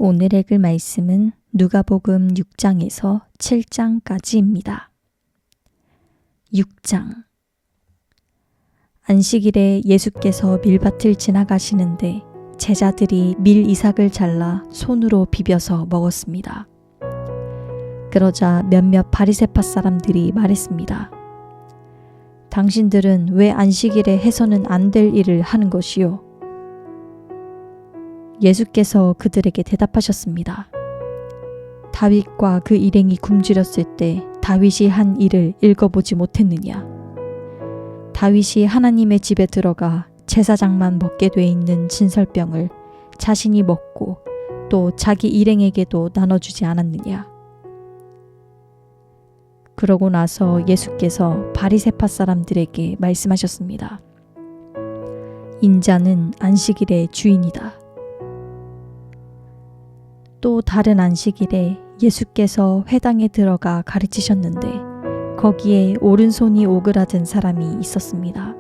오늘 읽을 말씀은 누가복음 6장에서 7장까지입니다. 6장. 안식일에 예수께서 밀밭을 지나가시는데 제자들이 밀 이삭을 잘라 손으로 비벼서 먹었습니다. 그러자 몇몇 바리새파 사람들이 말했습니다. 당신들은 왜 안식일에 해서는 안 될 일을 하는 것이요? 예수께서 그들에게 대답하셨습니다. 다윗과 그 일행이 굶주렸을 때 다윗이 한 일을 읽어보지 못했느냐? 다윗이 하나님의 집에 들어가 제사장만 먹게 돼 있는 진설병을 자신이 먹고 또 자기 일행에게도 나눠주지 않았느냐? 그러고 나서 예수께서 바리새파 사람들에게 말씀하셨습니다. 인자는 안식일의 주인이다. 또 다른 안식일에 예수께서 회당에 들어가 가르치셨는데 거기에 오른손이 오그라든 사람이 있었습니다.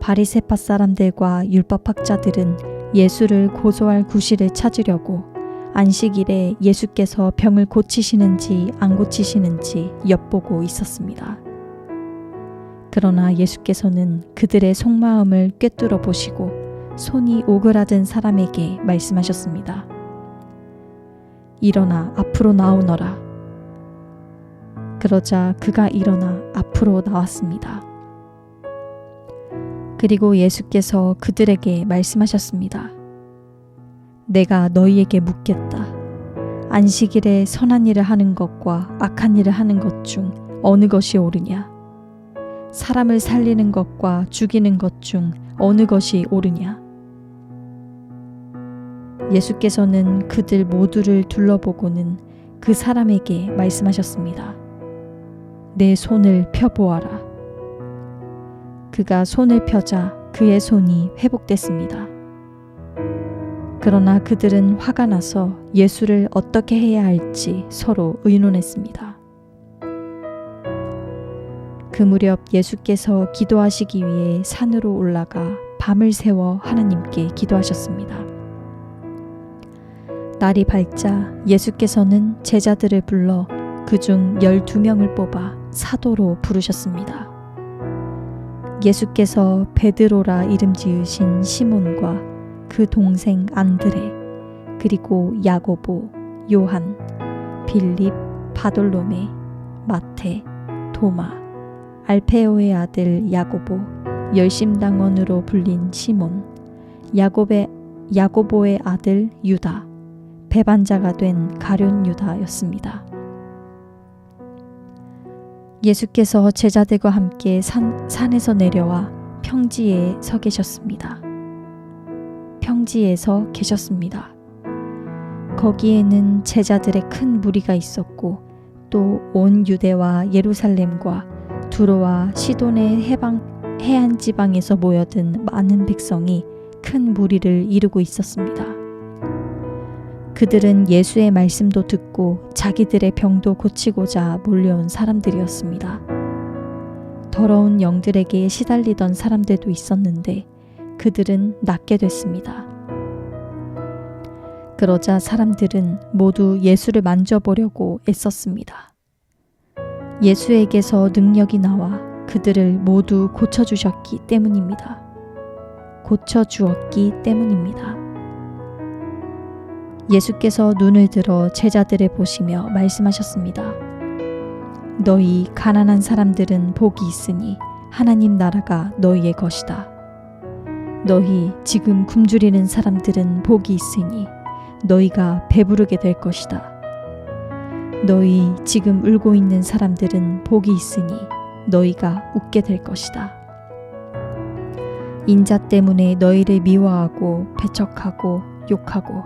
바리새파 사람들과 율법학자들은 예수를 고소할 구실을 찾으려고 안식일에 예수께서 병을 고치시는지 안 고치시는지 엿보고 있었습니다. 그러나 예수께서는 그들의 속마음을 꿰뚫어 보시고 손이 오그라든 사람에게 말씀하셨습니다. 일어나 앞으로 나오너라. 그러자 그가 일어나 앞으로 나왔습니다. 그리고 예수께서 그들에게 말씀하셨습니다. 내가 너희에게 묻겠다. 안식일에 선한 일을 하는 것과 악한 일을 하는 것 중 어느 것이 옳으냐? 사람을 살리는 것과 죽이는 것 중 어느 것이 옳으냐? 예수께서는 그들 모두를 둘러보고는 그 사람에게 말씀하셨습니다. 내 손을 펴보아라. 그가 손을 펴자 그의 손이 회복됐습니다. 그러나 그들은 화가 나서 예수를 어떻게 해야 할지 서로 의논했습니다. 그 무렵 예수께서 기도하시기 위해 산으로 올라가 밤을 새워 하나님께 기도하셨습니다. 날이 밝자 예수께서는 제자들을 불러 그중 12명을 뽑아 사도로 부르셨습니다. 예수께서 베드로라 이름 지으신 시몬과 그 동생 안드레, 그리고 야고보, 요한, 빌립, 바돌로메, 마테, 도마, 알페오의 아들 야고보, 열심당원으로 불린 시몬, 야고보의 아들 유다, 배반자가 된 가룟 유다였습니다. 예수께서 제자들과 함께 산에서 내려와 평지에 서 계셨습니다. 평지에서 계셨습니다. 거기에는 제자들의 큰 무리가 있었고 또 온 유대와 예루살렘과 두로와 시돈의 해안 지방에서 모여든 많은 백성이 큰 무리를 이루고 있었습니다. 그들은 예수의 말씀도 듣고 자기들의 병도 고치고자 몰려온 사람들이었습니다. 더러운 영들에게 시달리던 사람들도 있었는데 그들은 낫게 됐습니다. 그러자 사람들은 모두 예수를 만져보려고 애썼습니다. 예수에게서 능력이 나와 그들을 모두 고쳐주었기 때문입니다. 예수께서 눈을 들어 제자들을 보시며 말씀하셨습니다. 너희 가난한 사람들은 복이 있으니 하나님 나라가 너희의 것이다. 너희 지금 굶주리는 사람들은 복이 있으니 너희가 배부르게 될 것이다. 너희 지금 울고 있는 사람들은 복이 있으니 너희가 웃게 될 것이다. 인자 때문에 너희를 미워하고 배척하고 욕하고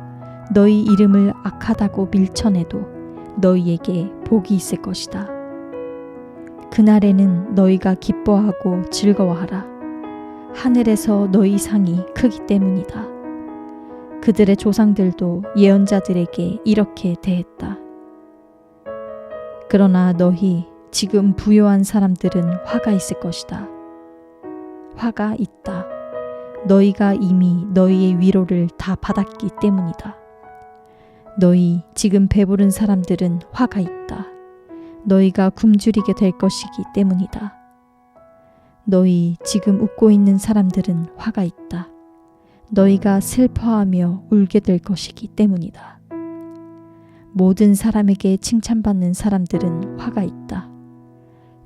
너희 이름을 악하다고 밀쳐내도 너희에게 복이 있을 것이다. 그날에는 너희가 기뻐하고 즐거워하라. 하늘에서 너희 상이 크기 때문이다. 그들의 조상들도 예언자들에게 이렇게 대했다. 그러나 너희 지금 부요한 사람들은 화가 있을 것이다. 화가 있다. 너희가 이미 너희의 위로를 다 받았기 때문이다. 너희 지금 배부른 사람들은 화가 있다. 너희가 굶주리게 될 것이기 때문이다. 너희 지금 웃고 있는 사람들은 화가 있다. 너희가 슬퍼하며 울게 될 것이기 때문이다. 모든 사람에게 칭찬받는 사람들은 화가 있다.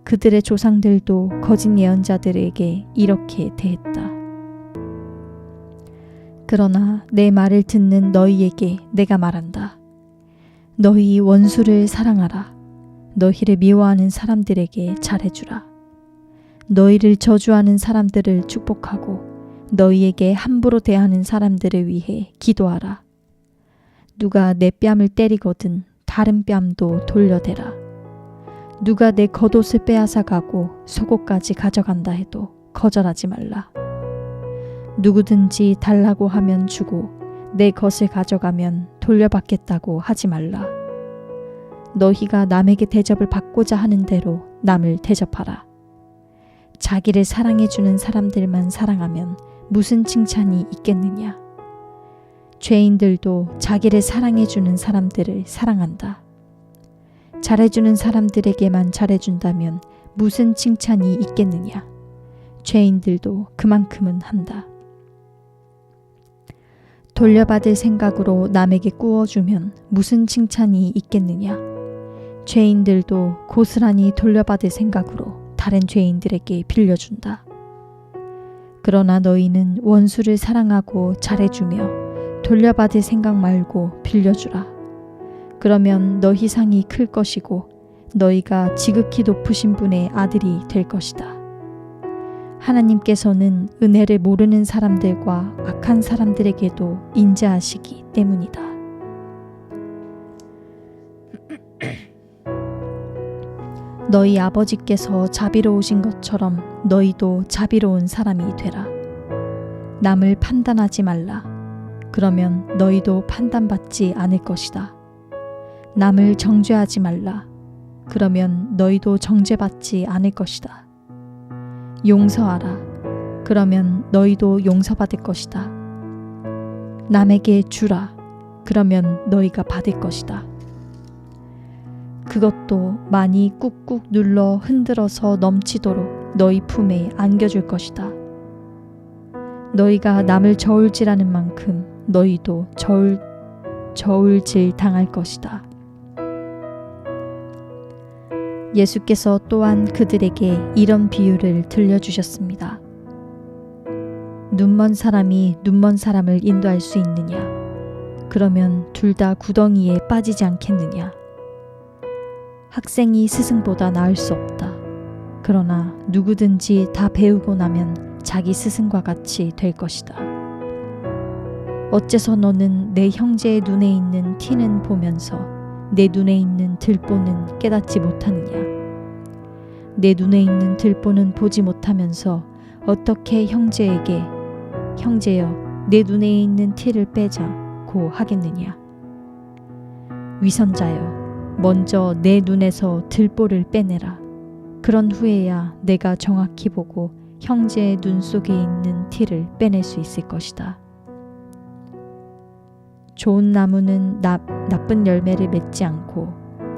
그들의 조상들도 거짓 예언자들에게 이렇게 대했다. 그러나 내 말을 듣는 너희에게 내가 말한다. 너희 원수를 사랑하라. 너희를 미워하는 사람들에게 잘해주라. 너희를 저주하는 사람들을 축복하고 너희에게 함부로 대하는 사람들을 위해 기도하라. 누가 내 뺨을 때리거든 다른 뺨도 돌려대라. 누가 내 겉옷을 빼앗아 가고 속옷까지 가져간다 해도 거절하지 말라. 누구든지 달라고 하면 주고 내 것을 가져가면 돌려받겠다고 하지 말라. 너희가 남에게 대접을 받고자 하는 대로 남을 대접하라. 자기를 사랑해주는 사람들만 사랑하면 무슨 칭찬이 있겠느냐. 죄인들도 자기를 사랑해주는 사람들을 사랑한다. 잘해주는 사람들에게만 잘해준다면 무슨 칭찬이 있겠느냐. 죄인들도 그만큼은 한다. 돌려받을 생각으로 남에게 꾸어주면 무슨 칭찬이 있겠느냐. 죄인들도 고스란히 돌려받을 생각으로 다른 죄인들에게 빌려준다. 그러나 너희는 원수를 사랑하고 잘해주며 돌려받을 생각 말고 빌려주라. 그러면 너희 상이 클 것이고 너희가 지극히 높으신 분의 아들이 될 것이다. 하나님께서는 은혜를 모르는 사람들과 악한 사람들에게도 인자하시기 때문이다. 너희 아버지께서 자비로우신 것처럼 너희도 자비로운 사람이 되라. 남을 판단하지 말라. 그러면 너희도 판단받지 않을 것이다. 남을 정죄하지 말라. 그러면 너희도 정죄받지 않을 것이다. 용서하라. 그러면 너희도 용서받을 것이다. 남에게 주라. 그러면 너희가 받을 것이다. 그것도 많이 꾹꾹 눌러 흔들어서 넘치도록 너희 품에 안겨줄 것이다. 너희가 남을 저울질하는 만큼 너희도 저울질 당할 것이다. 예수께서 또한 그들에게 이런 비유를 들려주셨습니다. 눈먼 사람이 눈먼 사람을 인도할 수 있느냐? 그러면 둘 다 구덩이에 빠지지 않겠느냐? 학생이 스승보다 나을 수 없다. 그러나 누구든지 다 배우고 나면 자기 스승과 같이 될 것이다. 어째서 너는 내 형제의 눈에 있는 티는 보면서 내 눈에 있는 들보는 깨닫지 못하느냐? 내 눈에 있는 들보는 보지 못하면서 어떻게 형제에게 형제여 내 눈에 있는 티를 빼자고 하겠느냐? 위선자여 먼저 내 눈에서 들보를 빼내라. 그런 후에야 내가 정확히 보고 형제의 눈 속에 있는 티를 빼낼 수 있을 것이다. 좋은 나무는 나쁜 열매를 맺지 않고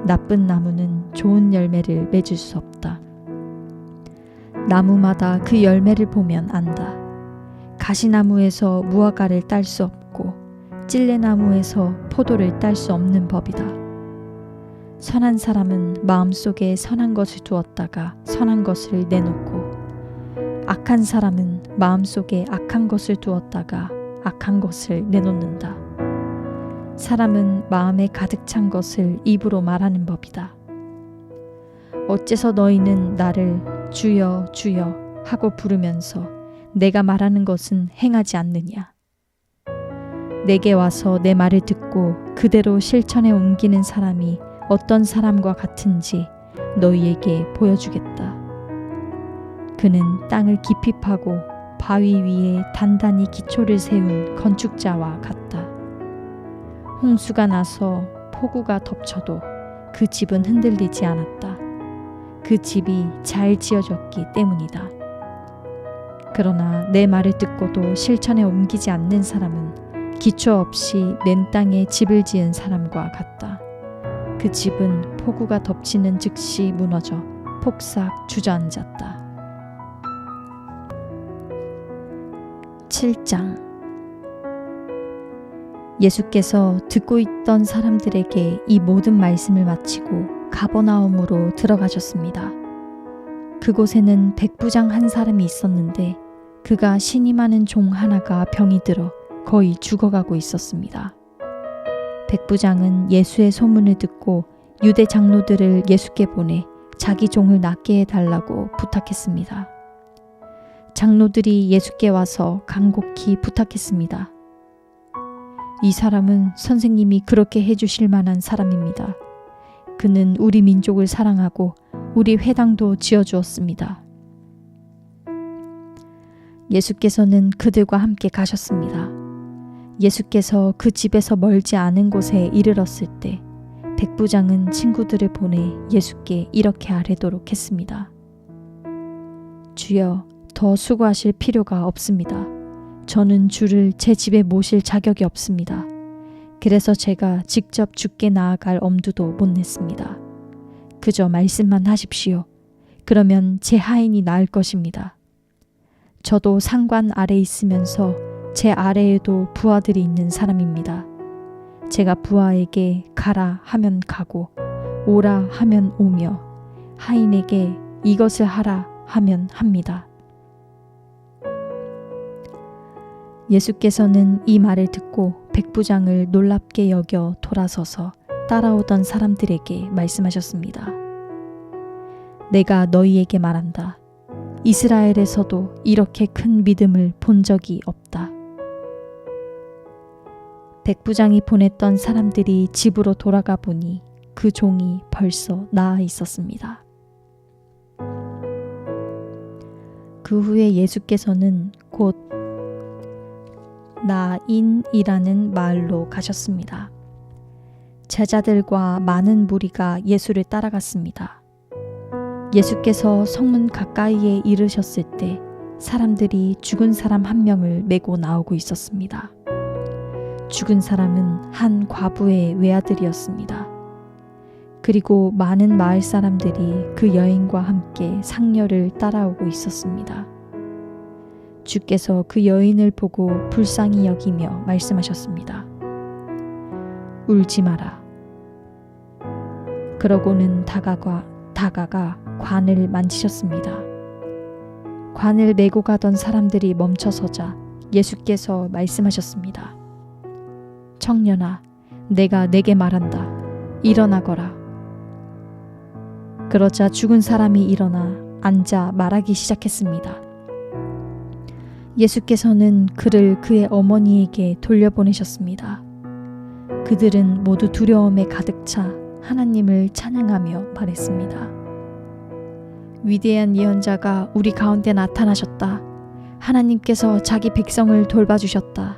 나쁜 나무는 좋은 열매를 맺을 수 없다. 나무마다 그 열매를 보면 안다. 가시나무에서 무화과를 딸 수 없고 찔레나무에서 포도를 딸 수 없는 법이다. 선한 사람은 마음속에 선한 것을 두었다가 선한 것을 내놓고 악한 사람은 마음속에 악한 것을 두었다가 악한 것을 내놓는다. 사람은 마음에 가득 찬 것을 입으로 말하는 법이다. 어째서 너희는 나를 주여 주여 하고 부르면서 내가 말하는 것은 행하지 않느냐? 내게 와서 내 말을 듣고 그대로 실천에 옮기는 사람이 어떤 사람과 같은지 너희에게 보여주겠다. 그는 땅을 깊이 파고 바위 위에 단단히 기초를 세운 건축자와 같다. 홍수가 나서 폭우가 덮쳐도 그 집은 흔들리지 않았다. 그 집이 잘 지어졌기 때문이다. 그러나 내 말을 듣고도 실천에 옮기지 않는 사람은 기초 없이 맨 땅에 집을 지은 사람과 같다. 그 집은 폭우가 덮치는 즉시 무너져 폭삭 주저앉았다. 7장. 예수께서 듣고 있던 사람들에게 이 모든 말씀을 마치고 가버나움으로 들어가셨습니다. 그곳에는 백부장 한 사람이 있었는데 그가 신임하는 종 하나가 병이 들어 거의 죽어가고 있었습니다. 백부장은 예수의 소문을 듣고 유대 장로들을 예수께 보내 자기 종을 낫게 해달라고 부탁했습니다. 장로들이 예수께 와서 간곡히 부탁했습니다. 이 사람은 선생님이 그렇게 해주실 만한 사람입니다. 그는 우리 민족을 사랑하고 우리 회당도 지어주었습니다. 예수께서는 그들과 함께 가셨습니다. 예수께서 그 집에서 멀지 않은 곳에 이르렀을 때 백부장은 친구들을 보내 예수께 이렇게 아뢰도록 했습니다. 주여, 더 수고하실 필요가 없습니다. 저는 주를 제 집에 모실 자격이 없습니다. 그래서 제가 직접 주께 나아갈 엄두도 못 냈습니다. 그저 말씀만 하십시오. 그러면 제 하인이 나을 것입니다. 저도 상관 아래 있으면서 제 아래에도 부하들이 있는 사람입니다. 제가 부하에게 가라 하면 가고 오라 하면 오며 하인에게 이것을 하라 하면 합니다. 예수께서는 이 말을 듣고 백부장을 놀랍게 여겨 돌아서서 따라오던 사람들에게 말씀하셨습니다. 내가 너희에게 말한다. 이스라엘에서도 이렇게 큰 믿음을 본 적이 없다. 백부장이 보냈던 사람들이 집으로 돌아가 보니 그 종이 벌써 나아 있었습니다. 그 후에 예수께서는 곧 나인이라는 마을로 가셨습니다. 제자들과 많은 무리가 예수를 따라갔습니다. 예수께서 성문 가까이에 이르셨을 때 사람들이 죽은 사람 한 명을 메고 나오고 있었습니다. 죽은 사람은 한 과부의 외아들이었습니다. 그리고 많은 마을 사람들이 그 여인과 함께 상녀를 따라오고 있었습니다. 주께서 그 여인을 보고 불쌍히 여기며 말씀하셨습니다. 울지 마라. 그러고는 다가가 관을 만지셨습니다. 관을 메고 가던 사람들이 멈춰서자 예수께서 말씀하셨습니다. 청년아, 내가 네게 말한다. 일어나거라. 그러자 죽은 사람이 일어나 앉아 말하기 시작했습니다. 예수께서는 그를 그의 어머니에게 돌려보내셨습니다. 그들은 모두 두려움에 가득 차 하나님을 찬양하며 말했습니다. 위대한 예언자가 우리 가운데 나타나셨다. 하나님께서 자기 백성을 돌봐주셨다.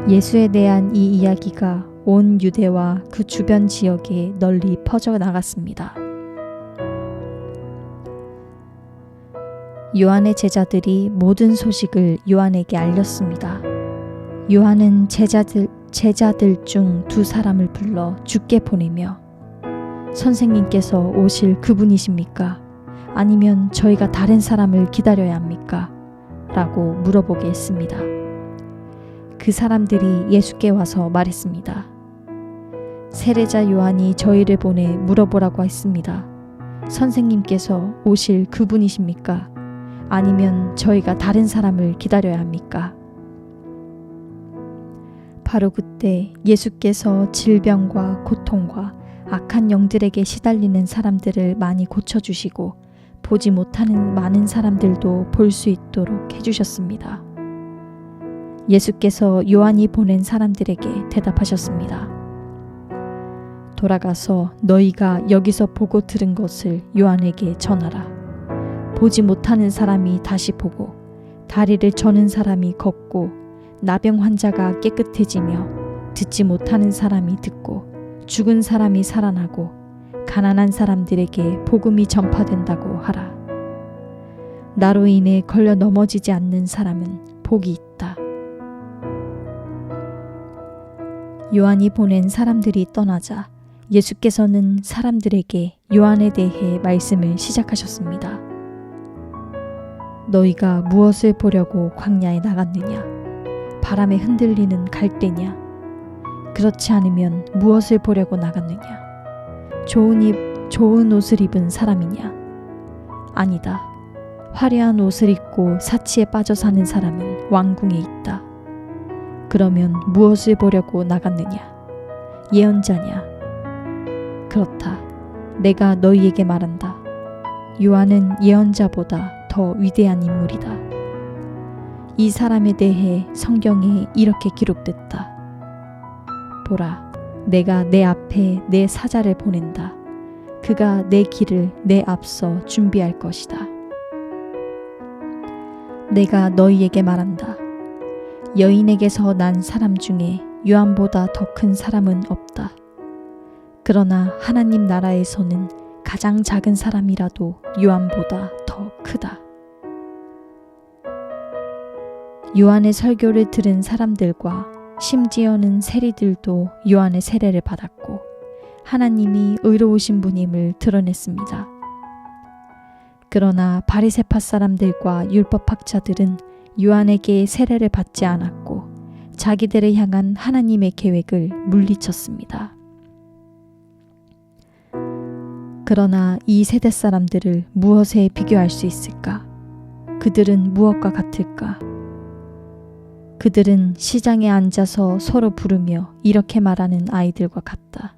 예수에 대한 이 이야기가 온 유대와 그 주변 지역에 널리 퍼져 나갔습니다. 요한의 제자들이 모든 소식을 요한에게 알렸습니다. 요한은 제자들 중 두 사람을 불러 주께 보내며 선생님께서 오실 그분이십니까? 아니면 저희가 다른 사람을 기다려야 합니까? 라고 물어보게 했습니다. 그 사람들이 예수께 와서 말했습니다. 세례자 요한이 저희를 보내 물어보라고 했습니다. 선생님께서 오실 그분이십니까? 아니면 저희가 다른 사람을 기다려야 합니까? 바로 그때 예수께서 질병과 고통과 악한 영들에게 시달리는 사람들을 많이 고쳐주시고 보지 못하는 많은 사람들도 볼 수 있도록 해주셨습니다. 예수께서 요한이 보낸 사람들에게 대답하셨습니다. 돌아가서 너희가 여기서 보고 들은 것을 요한에게 전하라. 보지 못하는 사람이 다시 보고 다리를 저는 사람이 걷고 나병 환자가 깨끗해지며 듣지 못하는 사람이 듣고 죽은 사람이 살아나고 가난한 사람들에게 복음이 전파된다고 하라. 나로 인해 걸려 넘어지지 않는 사람은 복이 있다. 요한이 보낸 사람들이 떠나자 예수께서는 사람들에게 요한에 대해 말씀을 시작하셨습니다. 너희가 무엇을 보려고 광야에 나갔느냐? 바람에 흔들리는 갈대냐? 그렇지 않으면 무엇을 보려고 나갔느냐? 좋은 옷을 입은 사람이냐? 아니다. 화려한 옷을 입고 사치에 빠져 사는 사람은 왕궁에 있다. 그러면 무엇을 보려고 나갔느냐? 예언자냐? 그렇다. 내가 너희에게 말한다. 요한은 예언자보다 더 위대한 인물이다. 이 사람에 대해 성경에 이렇게 기록됐다. 보라, 내가 내 앞에 내 사자를 보낸다. 그가 내 길을 내 앞서 준비할 것이다. 내가 너희에게 말한다. 여인에게서 난 사람 중에 요한보다 더 큰 사람은 없다. 그러나 하나님 나라에서는 가장 작은 사람이라도 요한보다 더 크다. 요한의 설교를 들은 사람들과 심지어는 세리들도 요한의 세례를 받았고 하나님이 의로우신 분임을 드러냈습니다. 그러나 바리새파 사람들과 율법학자들은 요한에게 세례를 받지 않았고 자기들을 향한 하나님의 계획을 물리쳤습니다. 그러나 이 세대 사람들을 무엇에 비교할 수 있을까? 그들은 무엇과 같을까? 그들은 시장에 앉아서 서로 부르며 이렇게 말하는 아이들과 같다.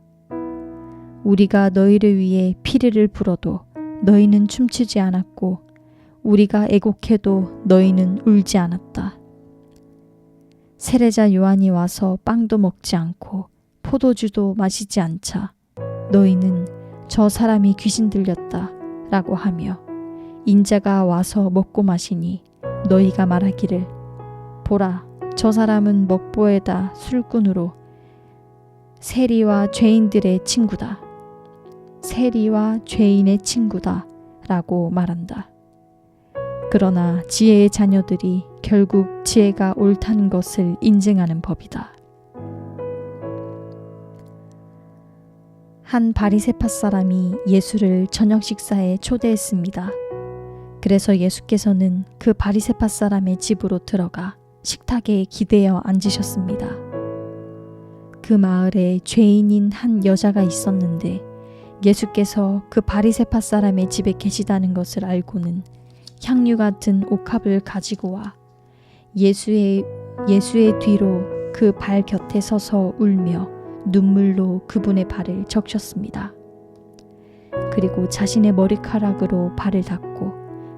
우리가 너희를 위해 피리를 불어도 너희는 춤추지 않았고 우리가 애곡해도 너희는 울지 않았다. 세례자 요한이 와서 빵도 먹지 않고 포도주도 마시지 않자 너희는 저 사람이 귀신 들렸다 라고 하며 인자가 와서 먹고 마시니 너희가 말하기를 보라 저 사람은 먹보에다 술꾼으로 세리와 죄인들의 친구다. 세리와 죄인의 친구다 라고 말한다. 그러나 지혜의 자녀들이 결국 지혜가 옳다는 것을 인증하는 법이다. 한 바리새파 사람이 예수를 저녁 식사에 초대했습니다. 그래서 예수께서는 그 바리새파 사람의 집으로 들어가 식탁에 기대어 앉으셨습니다. 그 마을에 죄인인 한 여자가 있었는데 예수께서 그 바리새파 사람의 집에 계시다는 것을 알고는 향유 같은 옥합을 가지고 와 예수의 뒤로 그 발 곁에 서서 울며 눈물로 그분의 발을 적셨습니다. 그리고 자신의 머리카락으로 발을 닦고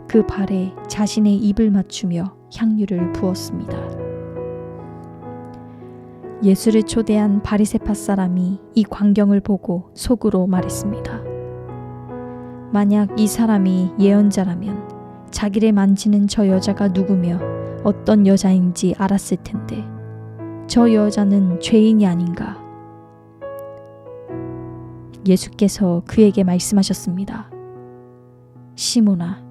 그 발에 자신의 입을 맞추며 향유를 부었습니다. 예수를 초대한 바리새파 사람이 이 광경을 보고 속으로 말했습니다. 만약 이 사람이 예언자라면 자기를 만지는 저 여자가 누구며 어떤 여자인지 알았을 텐데 저 여자는 죄인이 아닌가? 예수께서 그에게 말씀하셨습니다. 시몬아,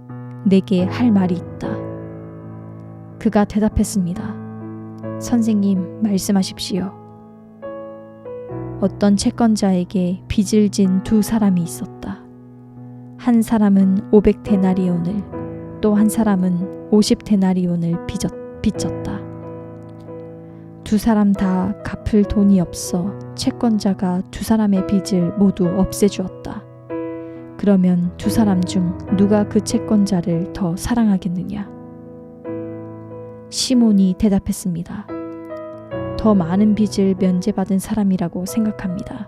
내게 할 말이 있다. 그가 대답했습니다. 선생님, 말씀하십시오. 어떤 채권자에게 빚을 진 두 사람이 있었다. 한 사람은 500데나리온을, 또 한 사람은 50데나리온을 빚졌다. 두 사람 다 갚을 돈이 없어 채권자가 두 사람의 빚을 모두 없애주었다. 그러면 두 사람 중 누가 그 채권자를 더 사랑하겠느냐? 시몬이 대답했습니다. 더 많은 빚을 면제받은 사람이라고 생각합니다.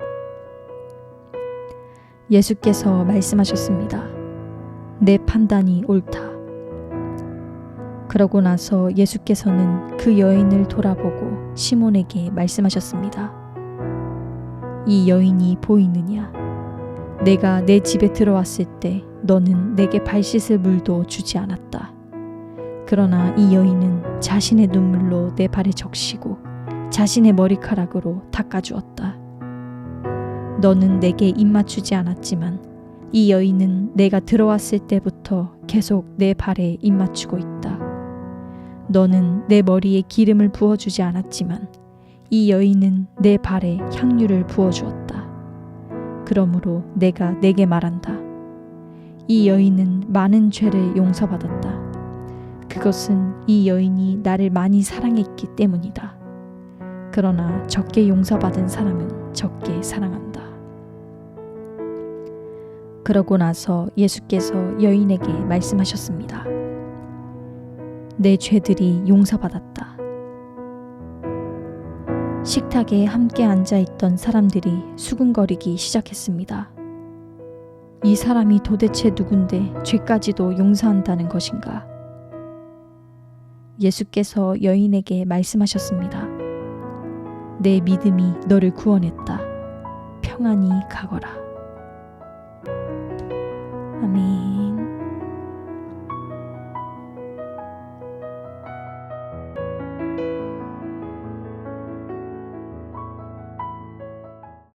예수께서 말씀하셨습니다. 내 판단이 옳다. 그러고 나서 예수께서는 그 여인을 돌아보고 시몬에게 말씀하셨습니다. 이 여인이 보이느냐? 내가 내 집에 들어왔을 때 너는 내게 발 씻을 물도 주지 않았다. 그러나 이 여인은 자신의 눈물로 내 발에 적시고 자신의 머리카락으로 닦아주었다. 너는 내게 입 맞추지 않았지만 이 여인은 내가 들어왔을 때부터 계속 내 발에 입 맞추고 있다. 너는 내 머리에 기름을 부어주지 않았지만 이 여인은 내 발에 향유를 부어주었다. 그러므로 내가 네게 말한다. 이 여인은 많은 죄를 용서받았다. 그것은 이 여인이 나를 많이 사랑했기 때문이다. 그러나 적게 용서받은 사람은 적게 사랑한다. 그러고 나서 예수께서 여인에게 말씀하셨습니다. 내 죄들이 용서받았다. 식탁에 함께 앉아있던 사람들이 수군거리기 시작했습니다. 이 사람이 도대체 누군데 죄까지도 용서한다는 것인가? 예수께서 여인에게 말씀하셨습니다. 내 믿음이 너를 구원했다. 평안히 가거라. 아멘.